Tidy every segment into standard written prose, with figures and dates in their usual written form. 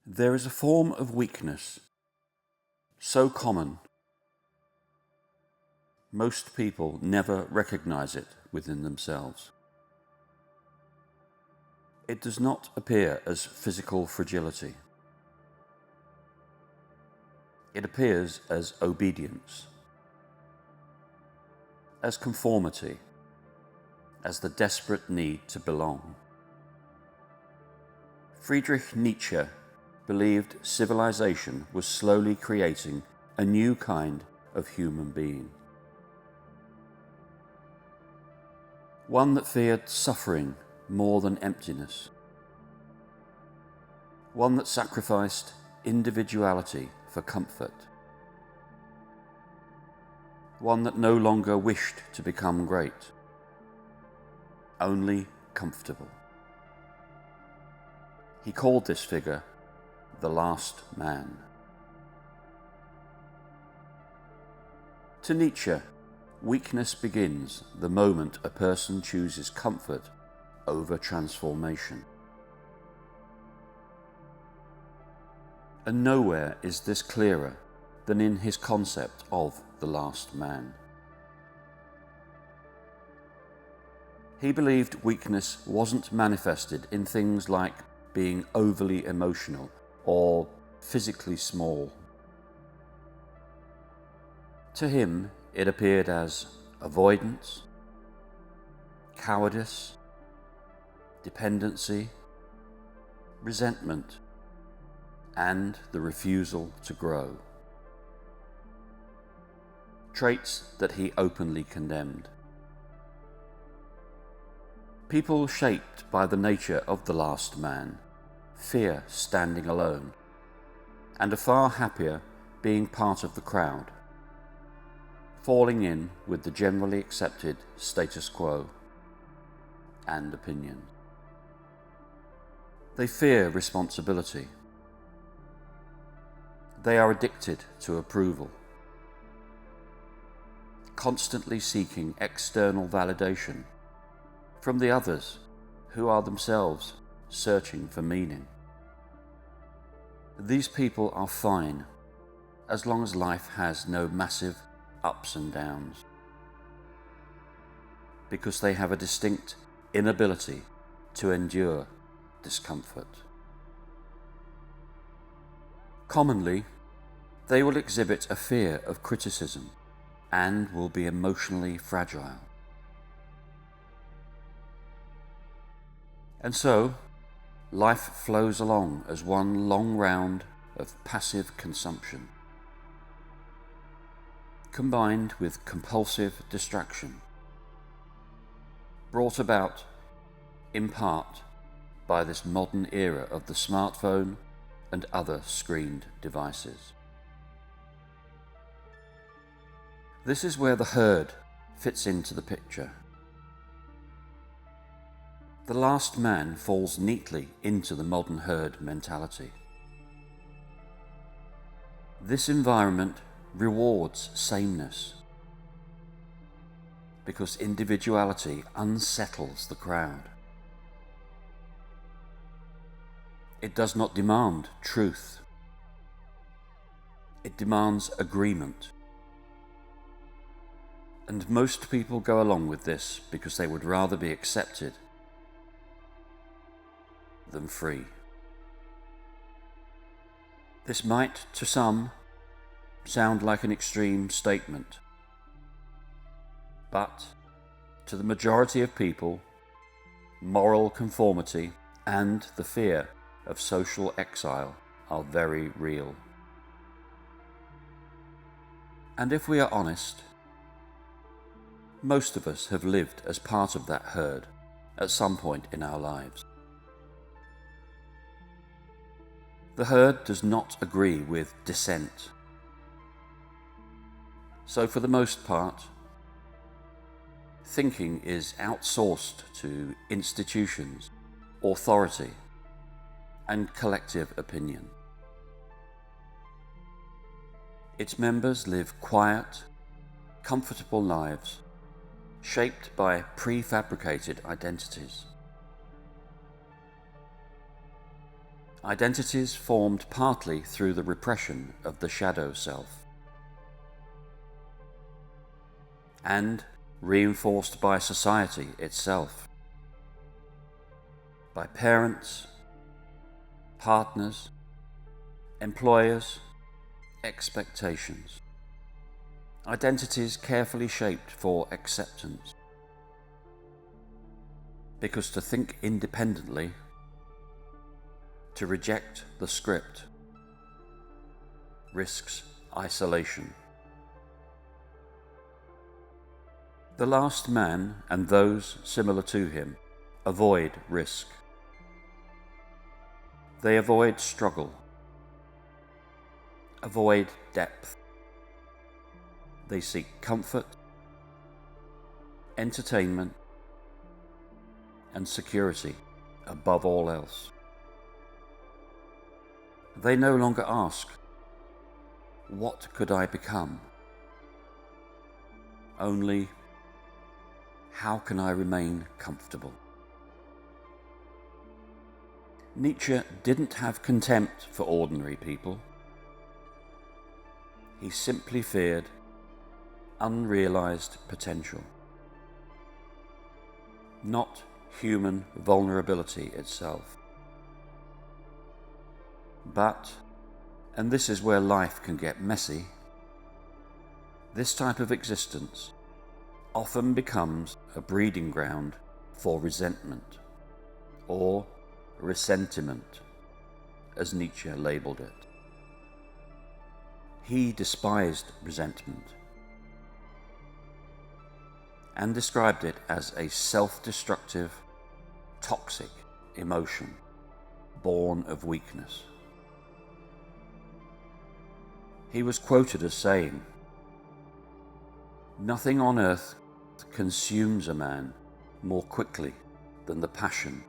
There is a form of weakness so common, most people never recognize it within themselves. It does not appear as physical fragility. It appears as obedience, as conformity, as the desperate need to belong. Friedrich Nietzsche believed civilization was slowly creating a new kind of human being. One that feared suffering more than emptiness. One that sacrificed individuality for comfort. One that no longer wished to become great, only comfortable. He called this figure the last man. To Nietzsche, weakness begins the moment a person chooses comfort over transformation. And nowhere is this clearer than in his concept of the last man. He believed weakness wasn't manifested in things like being overly emotional or physically small. To him, it appeared as avoidance, cowardice, dependency, resentment, and the refusal to grow. Traits that he openly condemned. People shaped by the nature of the last man fear standing alone, and are far happier being part of the crowd, falling in with the generally accepted status quo and opinion. They fear responsibility. They are addicted to approval, constantly seeking external validation from the others who are themselves searching for meaning. These people are fine as long as life has no massive ups and downs, because they have a distinct inability to endure discomfort. Commonly, they will exhibit a fear of criticism and will be emotionally fragile. And so, life flows along as one long round of passive consumption, combined with compulsive distraction, brought about, in part, by this modern era of the smartphone and other screened devices. This is where the herd fits into the picture. The last man falls neatly into the modern herd mentality. This environment rewards sameness, because individuality unsettles the crowd. It does not demand truth. It demands agreement. And most people go along with this because they would rather be accepted than free. This might, to some, sound like an extreme statement, but to the majority of people, moral conformity and the fear of social exile are very real. And if we are honest, most of us have lived as part of that herd at some point in our lives. The herd does not agree with dissent. So for the most part, thinking is outsourced to institutions, authority, and collective opinion. Its members live quiet, comfortable lives shaped by prefabricated identities. Identities formed partly through the repression of the shadow self, and reinforced by society itself, by parents, partners, employers, expectations. Identities carefully shaped for acceptance. Because to think independently, to reject the script, risks isolation. The last man and those similar to him avoid risk. They avoid struggle, avoid depth. They seek comfort, entertainment, and security above all else. They no longer ask, "What could I become?" Only, "How can I remain comfortable?" Nietzsche didn't have contempt for ordinary people. He simply feared unrealized potential, not human vulnerability itself. But, and this is where life can get messy, this type of existence often becomes a breeding ground for resentment, or ressentiment, as Nietzsche labelled it. He despised resentment and described it as a self-destructive, toxic emotion born of weakness. He was quoted as saying, "Nothing on earth consumes a man more quickly than the passion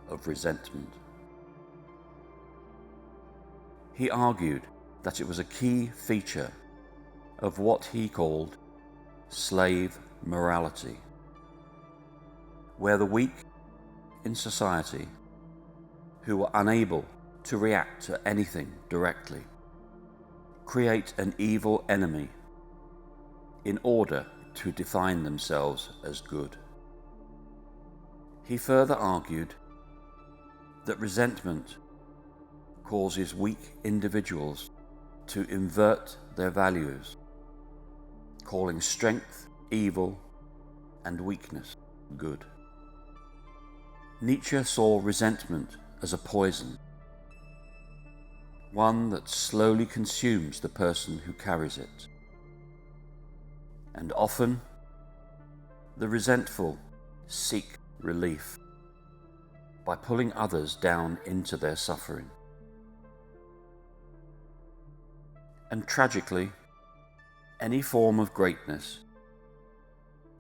of resentment." He argued that it was a key feature of what he called slave morality, where the weak in society, who were unable to react to anything directly, create an evil enemy in order to define themselves as good. He further argued that resentment causes weak individuals to invert their values, calling strength evil and weakness good. Nietzsche saw resentment as a poison, one that slowly consumes the person who carries it. And often, the resentful seek relief by pulling others down into their suffering. And tragically, any form of greatness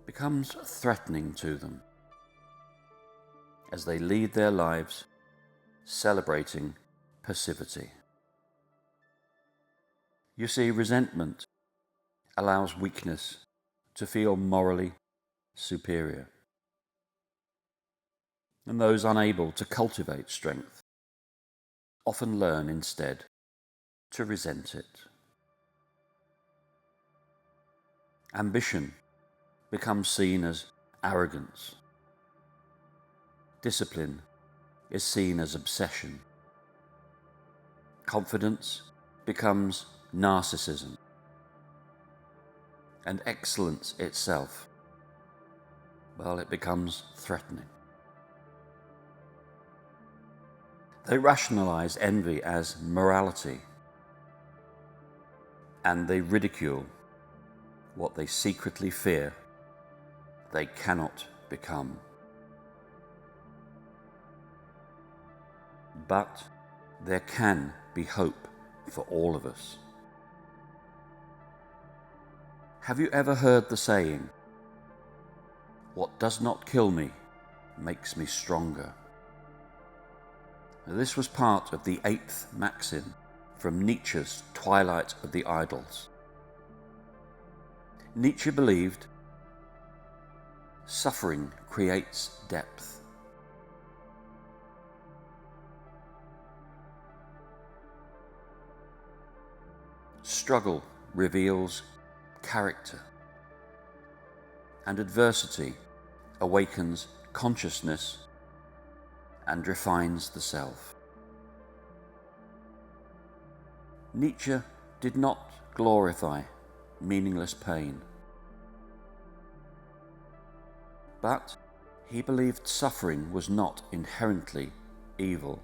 becomes threatening to them as they lead their lives celebrating passivity. You see, resentment allows weakness to feel morally superior, and those unable to cultivate strength often learn instead to resent it. Ambition becomes seen as arrogance. Discipline is seen as obsession. Confidence becomes narcissism. And excellence itself, well, it becomes threatening. They rationalize envy as morality, and they ridicule what they secretly fear they cannot become. But there can be hope for all of us. Have you ever heard the saying, "What does not kill me makes me stronger"? This was part of the 8th maxim from Nietzsche's Twilight of the Idols. Nietzsche believed suffering creates depth. Struggle reveals character, and adversity awakens consciousness and refines the self. Nietzsche did not glorify meaningless pain, but he believed suffering was not inherently evil.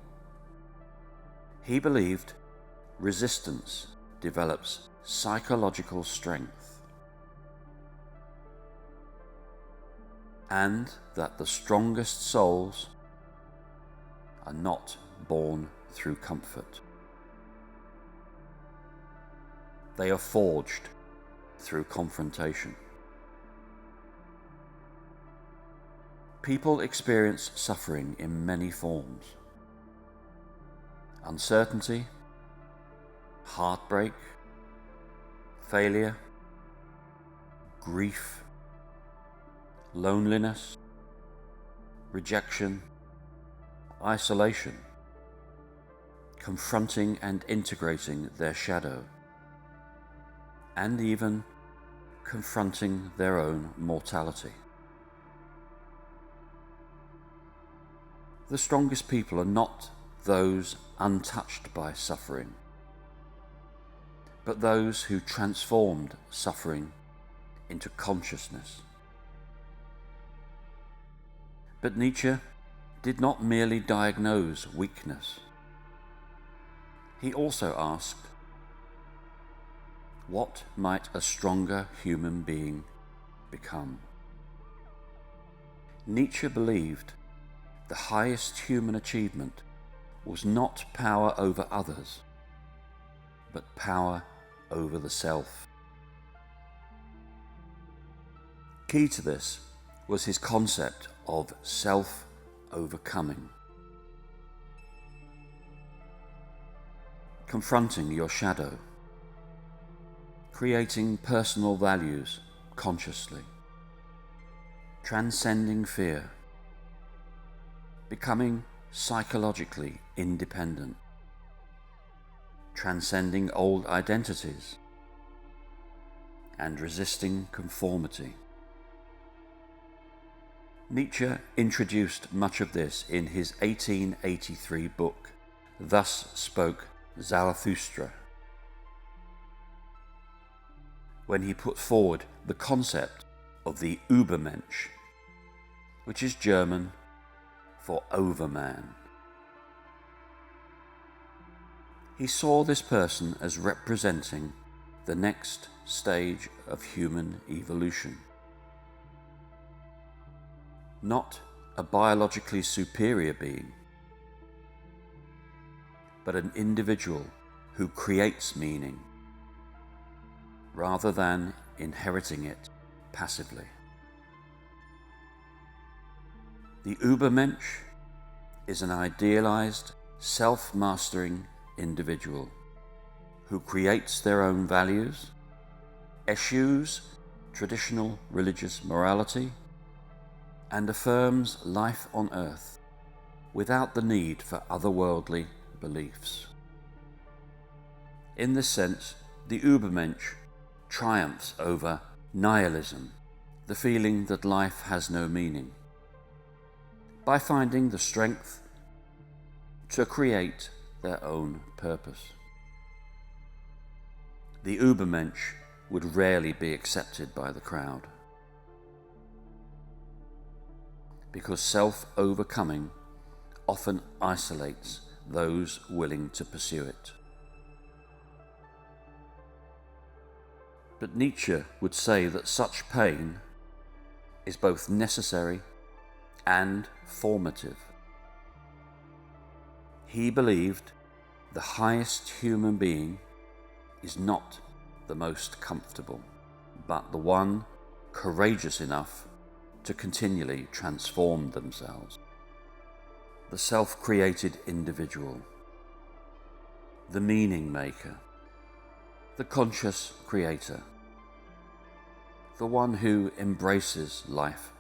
He believed resistance develops psychological strength, and that the strongest souls are not born through comfort. They are forged through confrontation. People experience suffering in many forms: uncertainty, heartbreak, failure, grief, loneliness, rejection, isolation, confronting and integrating their shadow, and even confronting their own mortality. The strongest people are not those untouched by suffering, but those who transformed suffering into consciousness. But Nietzsche did not merely diagnose weakness. He also asked, what might a stronger human being become? Nietzsche believed the highest human achievement was not power over others, but power over the self. Key to this was his concept of self-overcoming. Confronting your shadow, creating personal values consciously, transcending fear, becoming psychologically independent, transcending old identities, and resisting conformity. Nietzsche introduced much of this in his 1883 book, Thus Spoke Zarathustra, when he put forward the concept of the Übermensch, which is German for overman. He saw this person as representing the next stage of human evolution. Not a biologically superior being, but an individual who creates meaning, rather than inheriting it passively. The Übermensch is an idealized, self-mastering individual who creates their own values, eschews traditional religious morality, and affirms life on earth without the need for otherworldly beliefs. In this sense, the Übermensch triumphs over nihilism, the feeling that life has no meaning, by finding the strength to create their own purpose. The Übermensch would rarely be accepted by the crowd, because self-overcoming often isolates those willing to pursue it. But Nietzsche would say that such pain is both necessary and formative. He believed the highest human being is not the most comfortable, but the one courageous enough to continually transform themselves. The self-created individual, the meaning maker, the conscious creator, the one who embraces life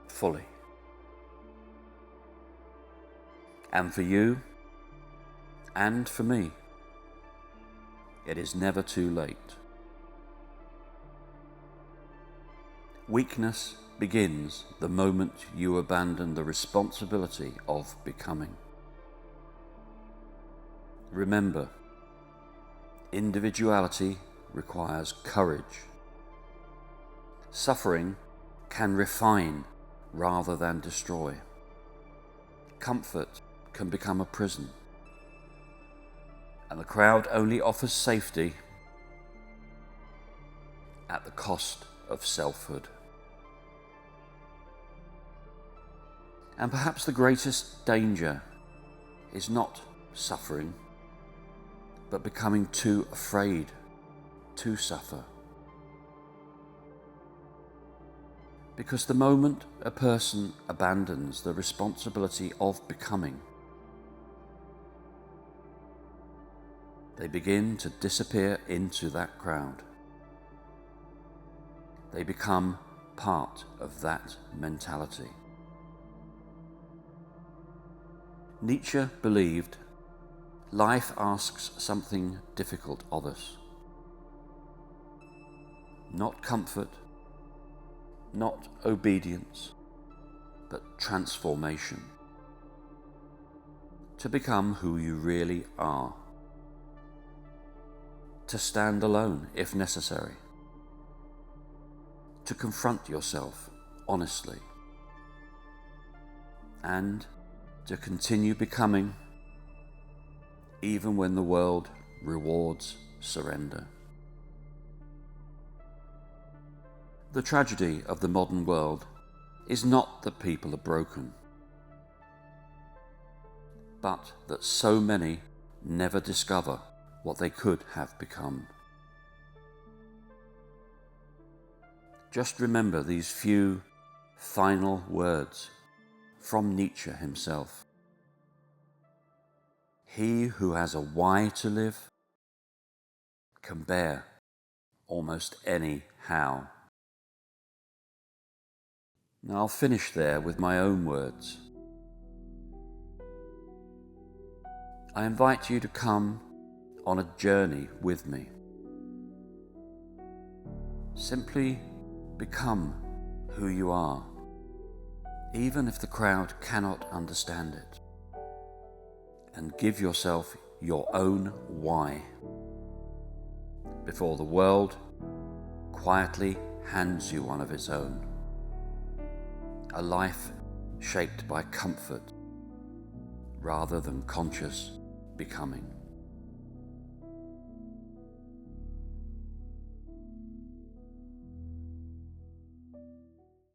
fully. And for you, and for me, it is never too late. Weakness begins the moment you abandon the responsibility of becoming. Remember, individuality requires courage. Suffering can refine rather than destroy. Comfort can become a prison. And the crowd only offers safety at the cost of selfhood. And perhaps the greatest danger is not suffering, but becoming too afraid to suffer. Because the moment a person abandons the responsibility of becoming, they begin to disappear into that crowd. They become part of that mentality. Nietzsche believed life asks something difficult of us. Not comfort, not obedience, but transformation. To become who you really are. To stand alone if necessary. To confront yourself honestly. And to continue becoming even when the world rewards surrender. The tragedy of the modern world is not that people are broken, but that so many never discover what they could have become. Just remember these few final words from Nietzsche himself. He who has a why to live can bear almost any how. Now I'll finish there with my own words. I invite you to come on a journey with me. Simply become who you are, even if the crowd cannot understand it. And give yourself your own why before the world quietly hands you one of its own. A life shaped by comfort rather than conscious becoming.